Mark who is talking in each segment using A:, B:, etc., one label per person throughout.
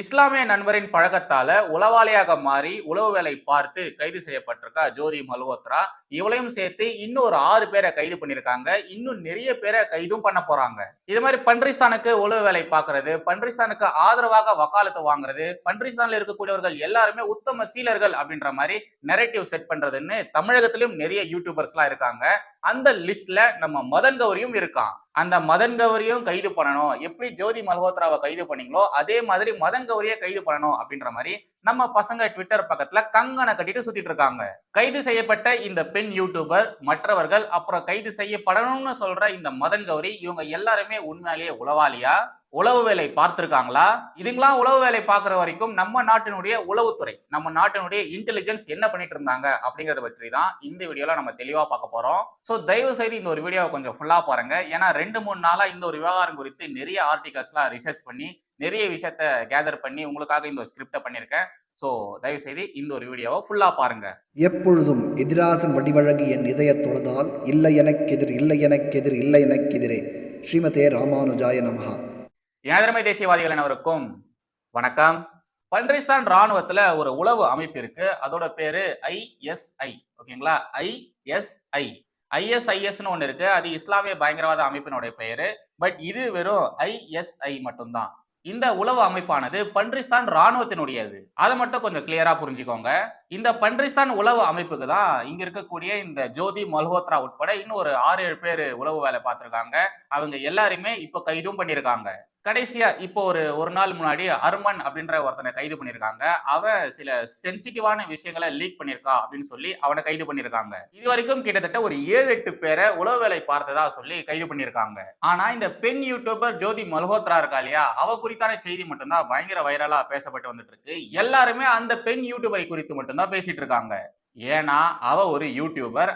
A: இஸ்லாமிய நண்பரின் பழக்கத்தால உளவாளியாக மாறி உளவு வேலை பார்த்து கைது செய்யப்பட்டிருக்கா ஜோதி மல்ஹோத்ரா. இவளையும் சேர்த்து இன்னொரு 6 பேரை கைது பண்ணியிருக்காங்க. இன்னும் நிறைய பேரை கைதும் பண்ண போறாங்க. இது மாதிரி பன்றிஸ்தானுக்கு உளவு வேலை பார்க்கிறது, பன்றிஸ்தானுக்கு ஆதரவாக வக்காலத்து வாங்குறது, பன்றிஸ்தான்ல இருக்கக்கூடியவர்கள் எல்லாருமே உத்தம சீலர்கள் அப்படின்ற மாதிரி நெரேட்டிவ் செட் பண்றதுன்னு தமிழகத்திலும் நிறைய யூடியூபர்ஸ் எல்லாம் இருக்காங்க. அந்த லிஸ்ட்ல நம்ம மதன் கௌரியும் இருக்கான். அந்த மதன் கௌரியும் கைது பண்ணணும். எப்படி ஜோதி மல்ஹோத்ராவை கைது பண்ணீங்களோ அதே மாதிரி மதன் கௌரியை கைது பண்ணணும் அப்படின்ற மாதிரி நம்ம பசங்க ட்விட்டர் பக்கத்துல கங்கனை கட்டிட்டு சுத்திட்டு இருக்காங்க. கைது செய்யப்பட்ட இந்த பெண் யூடியூபர், மற்றவர்கள், அப்புறம் கைது செய்யப்படணும்னு சொல்ற இந்த மதன் கௌரி, இவங்க எல்லாருமே உண்மையிலேயே உளவாளியா, உளவு வேலை பார்த்திருக்காங்களா? இதுங்களாம் உளவு வேலை பார்க்கிற வரைக்கும் நம்ம நாட்டினுடைய உளவுத்துறை, நம்ம நாட்டினுடைய இன்டெலிஜென்ஸ் என்ன பண்ணிட்டு இருந்தாங்க அப்படிங்கறத பற்றி தான் இந்த வீடியோல நம்ம தெளிவா பார்க்க போறோம். சோ தயவு செய்து இந்த ஒரு வீடியோவை கொஞ்சம் ஃபுல்லா பாருங்க. ஏன்னா 2-3 நாளா இந்த ஒரு விவகாரம் குறித்து நிறைய ஆர்டிகல்ஸ்லாம் ரிசர்ச் பண்ணி நிறைய விஷயத்த கேதர் பண்ணி உங்களுக்காக இந்த ஸ்கிரிப்ட பண்ணியிருக்கேன். சோ தயவு செய்து இந்த ஒரு வீடியோவை ஃபுல்லா பாருங்க.
B: எப்பொழுதும் எதிராசன் வடிவழகு என் இதய தொழுதால் இல்லை எனக்கெதிர் இல்லை எனக்கெதிர் இல்லை எனக்கெதிரே ஸ்ரீமதே ராமானுஜாய நமஹா.
A: எனதருமை தேசியவாதிகள் அனைவருக்கும் வணக்கம். பன்றிஸ்தான் ராணுவத்துல ஒரு உளவு அமைப்பு இருக்கு. அதோட பேரு ISI. ஓகேங்களா? ISI. ISISன்னு ஒண்ணு இருக்கு. அது இஸ்லாமிய பயங்கரவாத அமைப்பினுடைய பெயரு. பட் இது வெறும் ISI மட்டும்தான். இந்த உளவு அமைப்பானது பன்றிஸ்தான் ராணுவத்தினுடையது. அதை மட்டும் கொஞ்சம் கிளியரா புரிஞ்சுக்கோங்க. இந்த பன்றிஸ்தான் உளவு அமைப்புக்கு தான் இங்க இருக்கக்கூடிய இந்த ஜோதி மல்ஹோத்ரா உட்பட இன்னும் ஒரு 6-7 பேர் உளவு வேலை பார்த்திருக்காங்க. அவங்க எல்லாருமே இப்ப கைதும் பண்ணியிருக்காங்க. கடைசியா இப்போ ஒரு நாள் முன்னாடி அர்மன் அப்படின்ற ஒருத்தனை கைது பண்ணிருக்காங்க. அவன் சில சென்சிட்டிவான விஷயங்களை லீக் பண்ணிருக்கா அப்படின்னு சொல்லி அவனை கைது பண்ணிருக்காங்க. இது வரைக்கும் கிட்டத்தட்ட ஒரு 7-8 பேரை உளவு வேலை பார்த்ததா சொல்லி கைது பண்ணிருக்காங்க. ஆனா இந்த பெண் யூடியூபர் ஜோதி மல்ஹோத்ரா இருக்கா இல்லையா, அவ குறித்தான செய்தி மட்டும்தான் பயங்கர வைரலா பேசப்பட்டு வந்துட்டு இருக்கு. எல்லாருமே அந்த பெண் யூடியூபரை குறித்து மட்டும்தான் பேசிட்டு இருக்காங்க. ஏன்னா அவ ஒரு யூடியூபர்,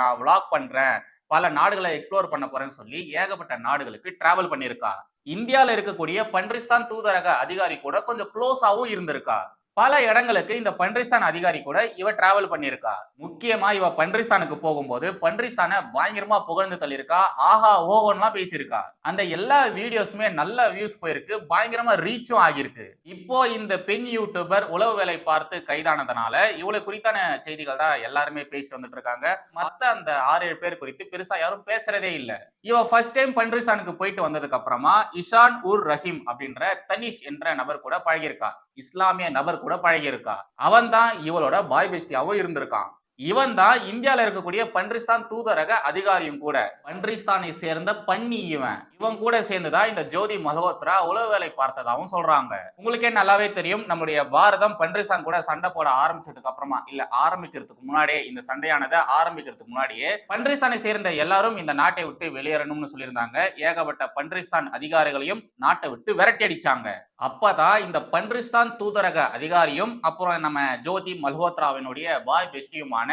A: நான் விளாக் பண்றேன், பல நாடுகளை எக்ஸ்ப்ளோர் பண்ண போறேன்னு சொல்லி ஏகப்பட்ட நாடுகளுக்கு டிராவல் பண்ணிருக்கா. இந்தியால இருக்கக்கூடிய பன்றிஸ்தான் தூதரக அதிகாரி கூட கொஞ்சம் க்ளோஸாவும் இருந்திருக்கா. பல இடங்களுக்கு இந்த பன்றிஸ்தான் அதிகாரி கூட இவ டிராவல் பண்ணிருக்கா. முக்கியமா இவ பன்றிஸ்தானுக்கு போகும்போது பன்றிஸ்தானை பயங்கரமா புகழ்ந்து தள்ளியிருக்கா. ஆஹா ஓஹோன்லாம் பேசியிருக்கா. அந்த எல்லா வீடியோஸுமே நல்ல வியூஸ் போயிருக்கு, பயங்கரமா ரீச்சும் ஆகியிருக்கு. இப்போ இந்த பெண் யூடியூபர் உளவு வேலை பார்த்து கைதானதுனால இவளை குறித்தான செய்திகள் தான் எல்லாருமே பேசி வந்துட்டு இருக்காங்க. மத்த அந்த 6-7 பேர் குறித்து பெருசா யாரும் பேசுறதே இல்ல. இவ ஃபர்ஸ்ட் டைம் பன்றிஸ்தானுக்கு போயிட்டு வந்ததுக்கு அப்புறமா இஷான் உர் ரஹீம் அப்படின்ற தனிஷ் என்ற நபர் கூட பழகியிருக்கா. இஸ்லாமிய நபர் கூட பழகியிருக்கா. அவன் தான் இவளோட பாய் பெஸ்டியாவும் இருந்திருக்கான். இவன் தான் இந்தியால இருக்கக்கூடிய பன்றிஸ்தான் தூதரக அதிகாரியும் கூட. பன்றிஸ்தானை சேர்ந்த பன்னி இவன் கூட சேர்ந்துதான் இந்த ஜோதி மல்ஹோத்ரா உளவு வேலை பார்த்ததாகவும் சொல்றாங்க. உங்களுக்கே நல்லாவே தெரியும், நம்முடைய பாரதம் பன்றிஸ்தான் கூட சண்டை போட ஆரம்பிச்சதுக்கு அப்புறமா, இல்ல ஆரம்பிக்கிறதுக்கு முன்னாடியே, இந்த சண்டையானதை ஆரம்பிக்கிறதுக்கு முன்னாடியே பன்றிஸ்தானை சேர்ந்த எல்லாரும் இந்த நாட்டை விட்டு வெளியேறணும்னு சொல்லியிருந்தாங்க. ஏகப்பட்ட பன்றிஸ்தான் அதிகாரிகளையும் நாட்டை விட்டு விரட்டி அடிச்சாங்க. அப்பதான் இந்த பன்றிஸ்தான் தூதரக அதிகாரியும் அப்புறம் நம்ம ஜோதி மல்ஹோத்ராவினுடைய பாய் பெஸ்டியுமான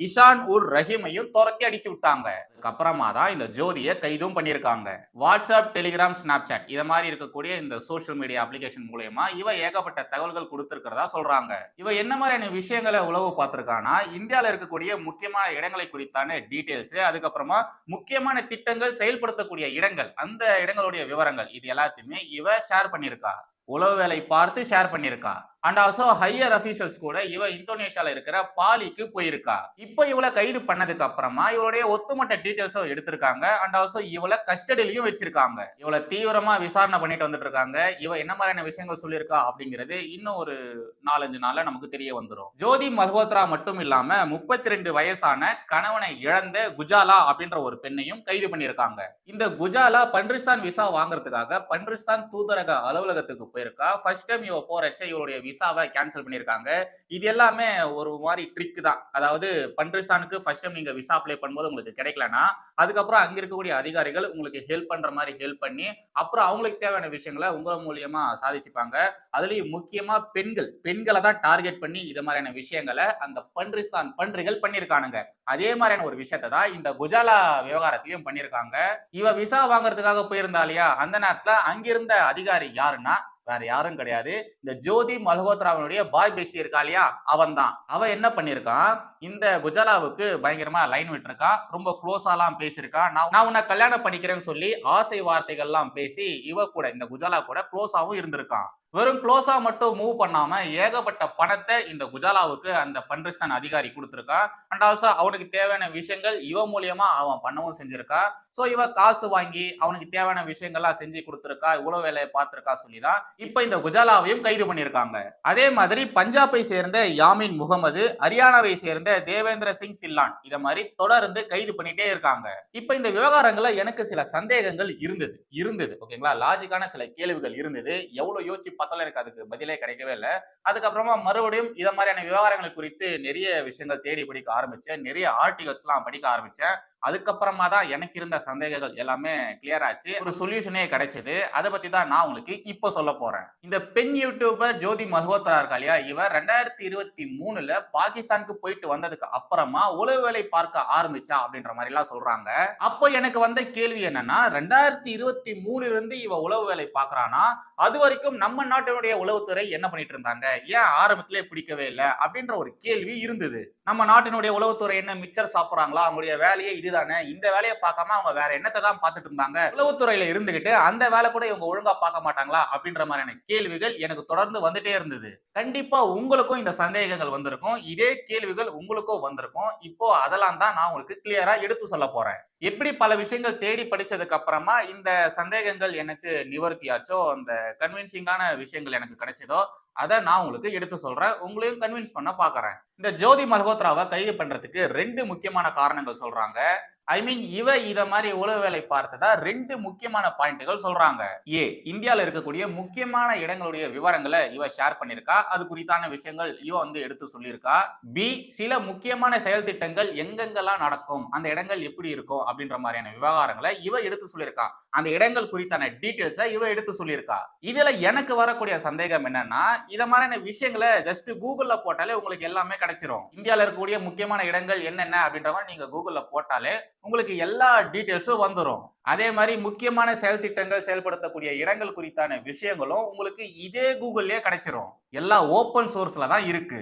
A: இஷான் உர் ரஹீமையும் துரத்தி அடிச்சு விட்டாங்க. அதுக்கப்புறமா தான் இந்த ஜோதியை கைதும் பண்ணியிருக்காங்க. வாட்ஸ்அப், டெலிகிராம், ஸ்னாப்சாட் இத மாதிரி இருக்கக்கூடிய இந்த சோசியல் மீடியா அப்ளிகேஷன் மூலமா இவ ஏகப்பட்ட தகவல்கள் கொடுத்திருக்கிறதா சொல்றாங்க. இவ என்ன மாதிரியான விஷயங்களை உளவு பார்த்திருக்கானா, இந்தியால இருக்கக்கூடிய முக்கியமான இடங்களை குறித்தான டீடைல்ஸ், அதுக்கப்புறமா முக்கியமான திட்டங்கள் செயல்படுத்தக்கூடிய இடங்கள், அந்த இடங்களுடைய விவரங்கள், இது எல்லாத்தையுமே இவ ஷேர் பண்ணியிருக்கா. உளவு வேலை பார்த்து ஷேர் பண்ணியிருக்கா. அண்ட் ஆல்சோ ஹையர் அபிஷியல்ஸ் கூட இவ இந்தோனேஷியால இருக்கிற பாலிக்கு போயிருக்கா. இப்போ இவளை கைது பண்ணதுக்கு அப்புறமா இவளுடைய ஒத்துமொத்த டீடைல்ஸும் எடுத்திருக்காங்க. அண்ட் ஆல்சோ இவளை கஸ்டடியிலையும் வச்சிருக்காங்க. இவளை தீவிரமா விசாரணை பண்ணிட்டு வந்துட்டு இருக்காங்க. இவ என்ன மாதிரியான விஷயங்கள் சொல்லியிருக்கா அப்படிங்கிறது இன்னும் ஒரு 4-5 நாள்ல நமக்கு தெரிய வந்துடும். ஜோதி மல்ஹோத்ரா மட்டும் இல்லாம 32 வயசான கணவனை இழந்த குஜாலா அப்படின்ற ஒரு பெண்ணையும் கைது பண்ணியிருக்காங்க. இந்த குஜாலா பன்றிஸ்தான் விசா வாங்குறதுக்காக பன்றிஸ்தான் தூதரக அலுவலகத்துக்கு போயிருக்கா. ஃபர்ஸ்ட் டைம் இவ போறச்ச இவளுடைய விசாவை கேன்சல் பண்ணிருக்காங்க. இது எல்லாமே ஒரு மாதிரி ட்ரிக் தான். அதாவது பன்றிஸ்தானுக்கு ஃபர்ஸ்ட் டைம் நீங்க விசா அப்ளை பண்ணும்போது உங்களுக்கு கிடைக்கலனா, அதுக்கப்புறம் அங்க இருக்கக்கூடிய அதிகாரிகள் உங்களுக்கு ஹெல்ப் பண்ற மாதிரி ஹெல்ப் பண்ணி அப்புறம் அவங்களுக்கு தேவையான விஷயங்களை உங்க மூலியமா சாதிச்சுப்பாங்க. அதுலயும் முக்கியமா பெண்களை தான் டார்கெட் பண்ணி இது மாதிரியான விஷயங்களை அந்த பன்றிஸ்தான் பன்றிகள் பண்ணிருக்கானுங்க. அதே மாதிரியான ஒரு விஷயத்தை தான் இந்த குஜாலா விவகாரத்திலையும் பண்ணிருக்காங்க. இவ விசா வாங்குறதுக்காக போயிருந்தா இல்லையா, அந்த நேரத்துல அங்கிருந்த அதிகாரி யாருன்னா வேற யாரும் கிடையாது, இந்த ஜோதி மல்ஹோத்ராவினுடைய பாய் பெஸ்டி இருக்கா இல்லையா, அவன் தான். அவன் என்ன பண்ணிருக்கான், இந்த குஜாலாவுக்கு பயங்கரமா லைன் விட்டுருக்கான். ரொம்ப க்ளோஸாலாம் பேசியிருக்கான். நான் உன்னை கல்யாணம் பண்ணிக்கிறேன்னு சொல்லி ஆசை வார்த்தைகள்லாம் பேசி இவ கூட, இந்த குஜாலா கூட க்ளோஸாவும் இருந்திருக்கான். வெறும் க்ளோஸா மட்டும் மூவ் பண்ணாம ஏகப்பட்ட பணத்தை இந்த குஜாலாவுக்கு அந்த பன்ரிஸ்தான் அதிகாரி கொடுத்திருக்கா. அண்ட் ஆல்சோ அவனுக்கு தேவையான விஷயங்கள் இவ மூலியமா அவன் பண்ணவும் செஞ்சிருக்கா. சோ இவ காசு வாங்கி அவனுக்கு தேவையான விஷயங்கள்லாம் செஞ்சு கொடுத்திருக்கா, உளவு வேலையை பார்த்திருக்கா சொல்லிதான் இப்ப இந்த குஜாலாவையும் கைது பண்ணிருக்காங்க. அதே மாதிரி பஞ்சாபை சேர்ந்த யாமின் முகமது, ஹரியானாவை சேர்ந்த தேவேந்திர சிங் தில்லான் இத மாதிரி தொடர்ந்து கைது பண்ணிட்டே இருக்காங்க. இப்ப இந்த விவகாரங்கள்ல எனக்கு சில சந்தேகங்கள் இருந்தது ஓகேங்களா. லாஜிக்கான சில கேள்விகள் இருந்தது. எவ்வளவு யோசிச்சு பார்த்தாலும் எனக்கு அதுக்கு பதிலே கிடைக்கவே இல்லை. அதுக்கப்புறமா மறுபடியும் இத மாதிரியான விவகாரங்கள் குறித்து நிறைய விஷயங்கள் தேடி படிக்க ஆரம்பிச்சேன். நிறைய ஆர்டிகல்ஸ் எல்லாம் படிக்க ஆரம்பிச்சேன். அதுக்கப்புறமா தான் எனக்கு இருந்த சந்தேகங்கள் எல்லாமே கிளியர் ஆச்சு. ஒரு சொல்யூஷனே கிடைச்சது. அதை பத்தி தான் நான் உங்களுக்கு இப்போ சொல்ல போறேன். இந்த பெண் யூடியூபர் ஜோதி மல்ஹோத்ரா இருக்கா இல்லையா, இவர் 2023ல பாகிஸ்தானுக்கு போயிட்டு வந்ததுக்கு அப்புறமா உளவு வேலை பார்க்க ஆரம்பிச்சா அப்படின்ற மாதிரி எல்லாம் சொல்றாங்க. அப்போ எனக்கு வந்த கேள்வி என்னன்னா, 2023 இருந்து இவ உளவு வேலை பார்க்கறானா, அது வரைக்கும் நம்ம நாட்டினுடைய உளவுத்துறை என்ன பண்ணிட்டு இருந்தாங்க, ஏன் ஆரம்பத்திலே பிடிக்கவே இல்லை அப்படின்ற ஒரு கேள்வி இருந்தது. நம்ம நாட்டினுடைய உளவுத்துறை என்ன மிச்சர் சாப்பிடுறாங்களா, அவங்களுடைய வேலையே இதுதானே, இந்த வேலையை பார்க்காம அவங்க வேற என்னத்தை தான் பார்த்துட்டு இருந்தாங்க, உளவுத்துறையில இருந்துகிட்டு அந்த வேலை கூட இவங்க ஒழுங்கா பார்க்க மாட்டாங்களா அப்படின்ற மாதிரியான கேள்விகள் எனக்கு தொடர்ந்து வந்துட்டே இருந்தது. கண்டிப்பா உங்களுக்கும் இந்த சந்தேகங்கள் வந்திருக்கும், இதே கேள்விகள் உங்களுக்கும் வந்திருக்கும். இப்போ அதெல்லாம் தான் நான் உங்களுக்கு கிளியரா எடுத்து சொல்ல போறேன். எப்படி பல விஷயங்கள் தேடி படிச்சதுக்கு அப்புறமா இந்த சந்தேகங்கள் எனக்கு நிவர்த்தியாச்சோ, அந்த கன்வின்சிங்கான விஷயங்கள் எனக்கு கிடைச்சதோ, அதை நான் உங்களுக்கு எடுத்து சொல்றேன். உங்களையும் கன்வின்ஸ் பண்ண பாக்குறேன். இந்த ஜோதி மல்ஹோத்ராவை கைது பண்றதுக்கு 2 முக்கியமான காரணங்கள் சொல்றாங்க. ஐ மீன் இவ இத மாதிரி உளவு வேலை பார்த்ததா 2 முக்கியமான பாயிண்ட்கள் சொல்றாங்க. ஏ, இந்தியால இருக்கக்கூடிய முக்கியமான இடங்களுடைய விவரங்களை இவ ஷேர் பண்ணிருக்கா, அது குறித்தான விஷயங்கள் இவ எடுத்து சொல்லியிருக்கா. பி, சில முக்கியமான செயல் திட்டங்கள் எங்கெங்கெல்லாம் நடக்கும், அந்த இடங்கள் எப்படி இருக்கும் அப்படின்ற மாதிரியான விவகாரங்களை இவ எடுத்து சொல்லியிருக்கா. அந்த இடங்கள் குறித்தான டீடைல்ஸை இவ எடுத்து சொல்லியிருக்கா. இதுல எனக்கு வரக்கூடிய சந்தேகம் என்னன்னா, இத மாதிரியான விஷயங்களை ஜஸ்ட் கூகுள்ல போட்டாலே உங்களுக்கு எல்லாமே கிடைச்சிரும். இந்தியால இருக்கக்கூடிய முக்கியமான இடங்கள் என்னென்ன அப்படின்ற மாதிரி நீங்க கூகுள்ல போட்டாலே உங்களுக்கு எல்லா டீடைல்ஸும் வந்துரும். அதே மாதிரி முக்கியமான செயல் திட்டங்கள் செயல்படுத்தக்கூடிய இடங்கள் குறித்தான விஷயங்களும் உங்களுக்கு இதே கூகுள்லயே கிடைச்சிரும். எல்லாம் ஓப்பன் சோர்ஸ்ல தான் இருக்கு.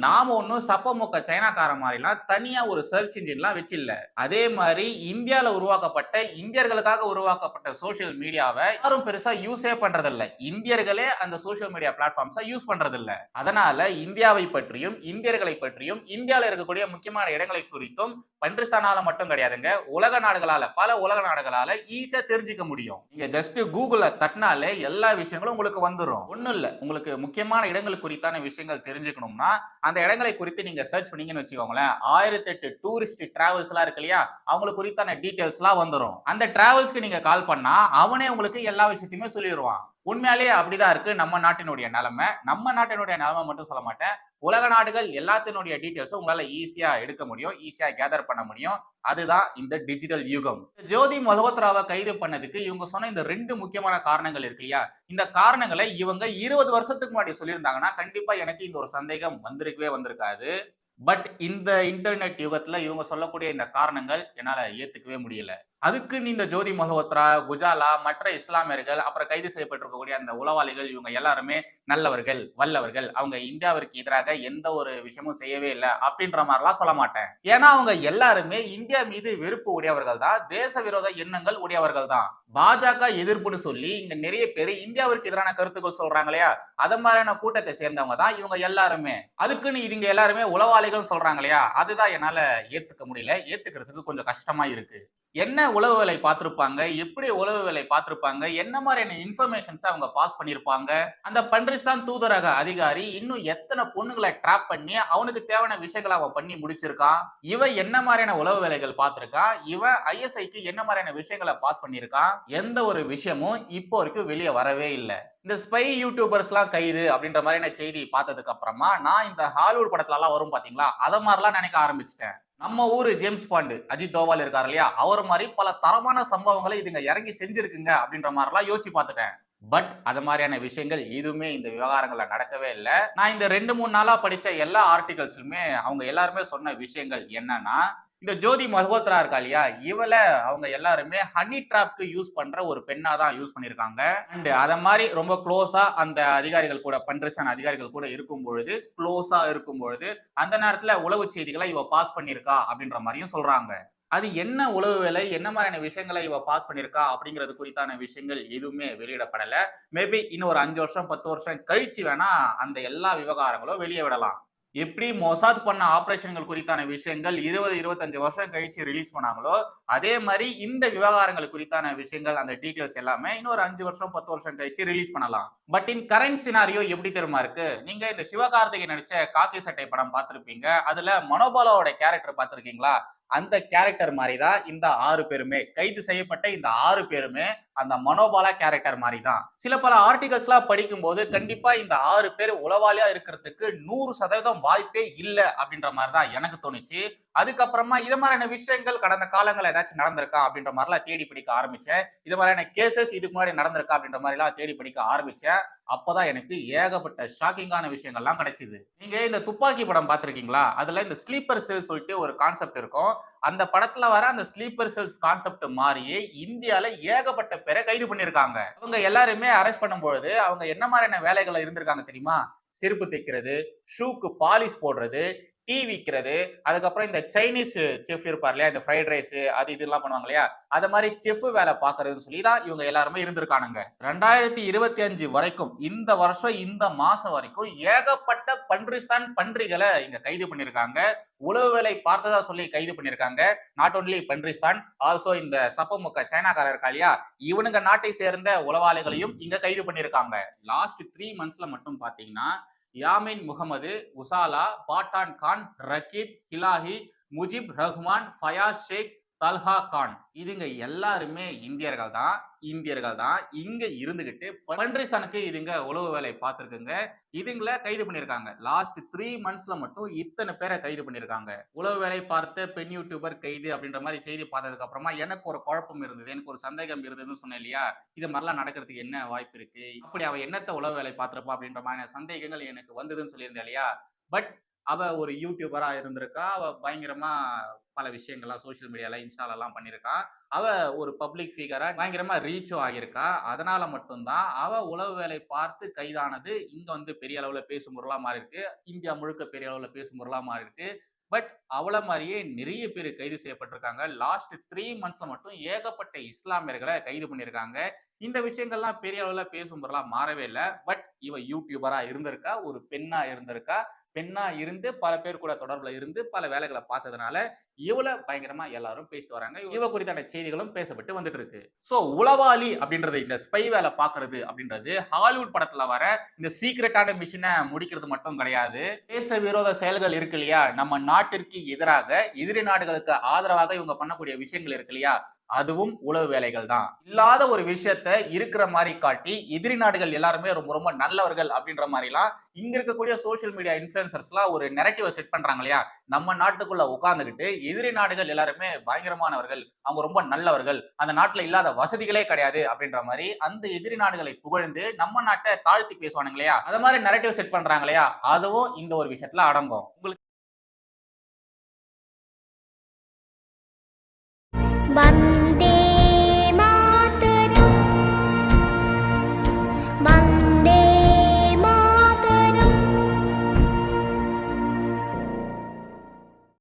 A: நாம ஒன்னும் சப்பமொக்க சைனாக்கார மாதிரிலாம் தனியா ஒரு சர்ச் இன்ஜின்லாம் வச்சு இல்ல. அதே மாதிரி இந்தியால உருவாக்கப்பட்ட, இந்தியர்களுக்காக உருவாக்கப்பட்ட சோசியல் மீடியாவை யாரும் பெருசா யூஸே பண்றதில்ல. இந்தியர்களே அந்த சோசியல் மீடியா பிளாட்ஃபார்ம்ஸை யூஸ் பண்றதில்ல. அதனால இந்தியாவை பற்றியும், இந்தியர்களை பற்றியும், இந்தியால இருக்கக்கூடிய முக்கியமான இடங்களை குறித்தும் பன்ரிஸ்தானால மட்டும் கிடையாதுங்க, உலக நாடுகளால, பல உலக நாடுகளால ஈஸியா தெரிஞ்சுக்க முடியும். நீங்க ஜஸ்ட் கூகுள்ல தட்டினாலே எல்லா விஷயங்களும் உங்களுக்கு வந்துரும். ஒண்ணும் இல்ல, உங்களுக்கு முக்கியமான இடங்கள் குறித்தான விஷயங்கள் தெரிஞ்சுக்கணும்னா அந்த இடங்களை குறித்து நீங்க சர்ச் பண்ணீங்கன்னு வச்சுக்கோங்களேன், 1008 டூரிஸ்ட் டிராவல்ஸ் எல்லாம் இருக்கு இல்லையா, அவங்களுக்கு குறித்தான டீடைல்ஸ் எல்லாம் வந்துரும். அந்த டிராவல்ஸ்க்கு நீங்க கால் பண்ணா அவனே உங்களுக்கு எல்லா விஷயத்தையுமே சொல்லிடுவான். உண்மையாலேயே அப்படிதான் இருக்கு நம்ம நாட்டினுடைய நிலைமை. நம்ம நாட்டினுடைய நிலைமை மட்டும் சொல்ல மாட்டேன், உலக நாடுகள் எல்லாத்தினுடைய டீடைல்ஸும் உங்களால ஈஸியா எடுக்க முடியும், ஈஸியா கேதர் பண்ண முடியும். அதுதான் இந்த டிஜிட்டல் யுகம். ஜோதி மல்ஹோத்ராவை கைது பண்ணதுக்கு இவங்க சொன்ன இந்த 2 முக்கியமான காரணங்கள் இருக்கு இல்லையா, இந்த காரணங்களை இவங்க 20 வருஷத்துக்கு முன்னாடி சொல்லியிருந்தாங்கன்னா கண்டிப்பா எனக்கு இந்த ஒரு சந்தேகம் வந்திருக்காது. பட் இந்த இன்டர்நெட் யுகத்துல இவங்க சொல்லக்கூடிய இந்த காரணங்கள் என்னால ஏத்துக்கவே முடியல. அதுக்கு இந்த ஜோதி மல்ஹோத்ரா, குஜாலா, மற்ற இஸ்லாமியர்கள், அப்புறம் கைது செய்யப்பட்டிருக்கக்கூடிய அந்த உளவாளிகள், இவங்க எல்லாருமே நல்லவர்கள், வல்லவர்கள், அவங்க இந்தியாவிற்கு எதிராக எந்த ஒரு விஷயமும் செய்யவே இல்லை அப்படின்ற மாதிரிலாம் சொல்ல மாட்டேன். ஏன்னா அவங்க எல்லாருமே இந்தியா மீது வெறுப்பு உடையவர்கள் தான், தேச விரோத எண்ணங்கள் உடையவர்கள் தான். பாஜக எதிர்ப்புன்னு சொல்லி இங்க நிறைய பேர் இந்தியாவிற்கு எதிரான கருத்துக்கள் சொல்றாங்க இல்லையா, அத மாதிரியான கூட்டத்தை சேர்ந்தவங்க தான் இவங்க எல்லாருமே. அதுக்குன்னு இவங்க எல்லாருமே உளவாளிகள் சொல்றாங்க இல்லையா, அதுதான் என்னால ஏத்துக்க முடியல, ஏத்துக்கிறதுக்கு கொஞ்சம் கஷ்டமா இருக்கு. என்ன உளவு வேலை பார்த்திருப்பாங்க, எப்படி உளவு வேலை பார்த்திருப்பாங்க, என்ன மாதிரியான இன்ஃபர்மேஷன்ஸ் அவங்க பாஸ் பண்ணிருப்பாங்க, அந்த பன்ரிஸ்தான் தூதரக அதிகாரி இன்னும் எத்தனை பொண்ணுங்களை ட்ராப் பண்ணி அவனுக்கு தேவையான விஷயங்களை அவன் பண்ணி முடிச்சிருக்கான், இவ என்ன மாதிரியான உளவு வேலைகள் பார்த்திருக்கான், இவ ISIக்கு என்ன மாதிரியான விஷயங்களை பாஸ் பண்ணிருக்கான், எந்த ஒரு விஷயமும் இப்போ வரைக்கும் வெளியே வரவே இல்லை. இந்த ஸ்பை யூடியூபர்ஸ் எல்லாம் கைது அப்படின்ற மாதிரியான செய்தி பார்த்ததுக்கு அப்புறமா நான் இந்த ஹாலிவுட் படத்துல எல்லாம் வரும் பாத்தீங்களா, அத மாதிரிலாம் நினைக்க ஆரம்பிச்சிட்டேன். நம்ம ஊரு ஜேம்ஸ் பாண்டு, அஜித் தோவால் இருக்காரு இல்லையா, அவர் மாதிரி பல தரமான சம்பவங்களை இதுங்க இறங்கி செஞ்சிருக்குங்க அப்படின்ற மாதிரிலாம் யோசிச்சு பார்த்துட்டேன். பட் அது மாதிரியான விஷயங்கள் எதுவுமே இந்த விவகாரங்கள்ல நடக்கவே இல்லை. நான் இந்த 2-3 நாளா படிச்ச எல்லா ஆர்டிகல்ஸ்லுமே அவங்க எல்லாருமே சொன்ன விஷயங்கள் என்னன்னா, இந்த ஜோதி மல்ஹோத்ரா இருக்கா இல்லையா, இவள அவங்க எல்லாருமே ஹனி டிராப்க்கு யூஸ் பண்ற ஒரு பெண்ணா தான் யூஸ் பண்ணிருக்காங்க. அண்ட் அத மாதிரி ரொம்ப க்ளோஸா அந்த அதிகாரிகள் கூட, பன்ரிஸ்தான் அதிகாரிகள் கூட இருக்கும் பொழுது, அந்த நேரத்துல உளவு செய்திகளை இவ பாஸ் பண்ணிருக்கா அப்படின்ற மாதிரியும் சொல்றாங்க. அது என்ன உளவு வேலை, என்ன மாதிரியான விஷயங்களை இவ பாஸ் பண்ணியிருக்கா அப்படிங்கிறது குறித்தான விஷயங்கள் எதுவுமே வெளியிடப்படல. மேபி இன்னும் ஒரு 5 வருஷம், 10 வருஷம் கழிச்சு வேணா அந்த எல்லா விவகாரங்களும் வெளிய விடலாம். எப்படி மொசாத் பண்ண ஆபரேஷன்கள் குறித்தான விஷயங்கள் 20, 25 வருஷம் கழிச்சு ரிலீஸ் பண்ணாங்களோ, அதே மாரி இந்த விவகாரங்கள் குறித்தான விஷயங்கள், அந்த டீட்டெயில்ஸ் எல்லாமே இன்னும் ஒரு 5 வருஷம், 10 வருஷம் கழிச்சு ரிலீஸ் பண்ணலாம். பட் இன் கரண்ட் சினாரியோ எப்படி தெரியுமா இருக்கு? நீங்க இந்த சிவகார்த்திகேயன் நடிச்ச காக்கி சட்டை படம் பார்த்திருப்பீங்க. அதுல மனோபாலாவோட கேரக்டர் பார்த்திருக்கீங்களா? அந்த கேரக்டர் மாரி தான் இந்த 6 பேருமே. கைது செய்யப்பட்ட இந்த 6 பேருமே அந்த மனோபாலா கேரக்டர் மாரி தான். சில பல ஆர்டிகல்ஸ்லாம் படிக்கும்போது கண்டிப்பா இந்த 6 பேர் உளவாளியா இருக்கிறதுக்கு 100% வாய்ப்பே இல்ல அப்படின்ற மாரி தான் எனக்கு தோணுச்சு. அதுக்கப்புறமா இது மாதிரியான விஷயங்கள் கடந்த காலங்கள்ல ஏதாச்சும் நடந்திருக்கா அப்படின்ற மாதிரிலாம் தேடி படிக்க ஆரம்பிச்சேன். இது மாதிரியான கேசஸ் இதுக்கு முன்னாடி நடந்திருக்கா அப்படின்ற மாதிரிலாம் தேடி படிக்க ஆரம்பிச்சேன். அப்பதான் எனக்கு ஏகப்பட்ட ஷாக்கிங்கான விஷயங்கள்லாம் கிடைச்சது. நீங்க இந்த துப்பாக்கி படம் பார்த்திருக்கீங்களா? அதுல இந்த ஸ்லீப்பர் செல் சொல்லிட்டு ஒரு கான்செப்ட் இருக்கும். அந்த படத்துல வர அந்த ஸ்லீப்பர் செல்ஸ் கான்செப்ட் மாறியே இந்தியால ஏகப்பட்ட பேரை கைது பண்ணிருக்காங்க. அவங்க எல்லாருமே அரெஸ்ட் பண்ணும்பொழுது அவங்க என்ன மாதிரியான வேலைகள்ல இருந்திருக்காங்க தெரியுமா? செருப்பு தைக்கிறது, ஷூக்கு பாலிஷ் போடுறது, டீ விக்கிறது, அதுக்கப்புறம் இந்த சைனீஸ் செஃப் இருப்பார் இல்லையா? இந்த ஃப்ரைட் ரைஸ் அது இதெல்லாம் பண்ணுவாங்க இல்லையா? அத மாதிரி செஃப் வேலை பார்க்கறதுன்னு சொல்லி தான் இவங்க எல்லாருமே இருந்திருக்கானுங்க. 2025 வரைக்கும் இந்த வருஷம் இந்த மாசம் வரைக்கும் ஏகப்பட்ட பன்றிஸ்தான் பன்றிகளை இங்க கைது பண்ணிருக்காங்க. உளவு வேலை பார்த்ததா சொல்லி கைது பண்ணிருக்காங்க. நாட் ஒன்லி பன்றிஸ்தான், ஆல்சோ இந்த சப்பமுக்க சைனாக்காரர் இருக்கா இல்லையா? இவனுங்க நாட்டை சேர்ந்த உளவாளிகளையும் இங்க கைது பண்ணிருக்காங்க. லாஸ்ட் 3 மந்த்ஸ்ல மட்டும் பாத்தீங்கன்னா யாமின் முகமது, உசாலா, பாட்டான் கான், ரகீப், ஹிலாஹி, முஜிப் ரஹ்மான், ஃபயாஸ் ஷேக், தல்ஹா கான் இதுங்க எல்லாருமே இந்தியர்கள் தான் இங்க இருந்துகிட்டு பன்றிஸ்தானுக்கு இதுங்க உளவு வேலை பார்த்திருக்குங்க. இதுங்களை கைது பண்ணிருக்காங்க. லாஸ்ட் 3 மந்த்ஸ்ல மட்டும் இத்தனை பேரை கைது பண்ணிருக்காங்க. உளவு வேலை பார்த்த பெண் யூடியூபர் கைது அப்படின்ற மாதிரி செய்தி பார்த்ததுக்கு அப்புறமா எனக்கு ஒரு குழப்பம் இருந்தது, எனக்கு ஒரு சந்தேகம் இருந்ததுன்னு சொன்னேன் இல்லையா? இது மாதிரிலாம் நடக்கிறதுக்கு என்ன வாய்ப்பு இருக்கு? அப்படி அவ என்னத்த உளவு வேலை பார்த்திருப்பா அப்படின்ற மாதிரி சந்தேகங்கள் எனக்கு வந்ததுன்னு சொல்லியிருந்தேன் இல்லையா? பட் அவ ஒரு யூடியூபரா இருந்திருக்கா. அவ பயங்கரமா பல விஷயங்கள்லாம் சோசியல் மீடியால இன்ஸ்டாலலாம் பண்ணியிருக்கா. அவ ஒரு பப்ளிக் ஃபிகரா பயங்கரமா ரீச்சும் ஆகியிருக்கா. அதனால மட்டும்தான் அவ உளவு வேலை பார்த்து கைதானது இங்க வந்து பெரிய அளவுல பேசும் பொருளா மாறி இருக்கு. இந்தியா முழுக்க பெரிய அளவுல பேசும் பொருளா மாறி இருக்கு. பட் அவள மாதிரியே நிறைய பேர் கைது செய்யப்பட்டிருக்காங்க. லாஸ்ட் 3 மந்த்ஸ்ல மட்டும் ஏகப்பட்ட இஸ்லாமியர்களை கைது பண்ணியிருக்காங்க. இந்த விஷயங்கள்லாம் பெரிய அளவுல பேசும் பொருளா மாறவே இல்ல. பட் இவ யூடியூபரா இருந்திருக்கா, ஒரு பெண்ணா இருந்திருக்கா. பெண்ணா இருந்து பல பேர் கூட தொடர்புல இருந்து பல வேலைகளை பார்த்ததுனால இவள பயங்கரமா எல்லாரும் பேசிட்டு வராங்க. இவ குறித்தான செய்திகளும் பேசப்பட்டு வந்துட்டு இருக்கு. சோ உளவாளி அப்படின்றது, இந்த ஸ்பை வேலை பாக்குறது அப்படின்றது ஹாலிவுட் படத்துல வர இந்த சீக்ரெட்டான மிஷினை முடிக்கிறது மட்டும் கிடையாது. தேச விரோத செயல்கள் இருக்கு இல்லையா? நம்ம நாட்டிற்கு எதிராக எதிரி நாடுகளுக்கு ஆதரவாக இவங்க பண்ணக்கூடிய விஷயங்கள் இருக்கு இல்லையா? அதுவும் உளவு வேலைகள் தான். இல்லாத ஒரு விஷயத்த இருக்கிற மாதிரி காட்டி எதிரி நாடுகள் எல்லாருமே ரொம்ப ரொம்ப நல்லவர்கள் அப்படின்ற மாதிரிலாம் இங்க இருக்கக்கூடிய சோசியல் மீடியா இன்ஃபுளுசர்ஸ்லாம் ஒரு நெரட்டிவ செட் பண்றாங்க இல்லையா? நம்ம நாட்டுக்குள்ள உட்கார்ந்துகிட்டு எதிரி நாடுகள் எல்லாருமே பயங்கரமானவர்கள், அவங்க ரொம்ப நல்லவர்கள், அந்த நாட்டுல இல்லாத வசதிகளே கிடையாது அப்படின்ற மாதிரி அந்த எதிரி நாடுகளை புகழ்ந்து நம்ம நாட்டை தாழ்த்தி பேசுவானுங்க இல்லையா? அத மாதிரி நெரட்டிவ் செட் பண்றாங்க இல்லையா? அதுவும் இந்த ஒரு விஷயத்துல அடங்கும். உங்களுக்கு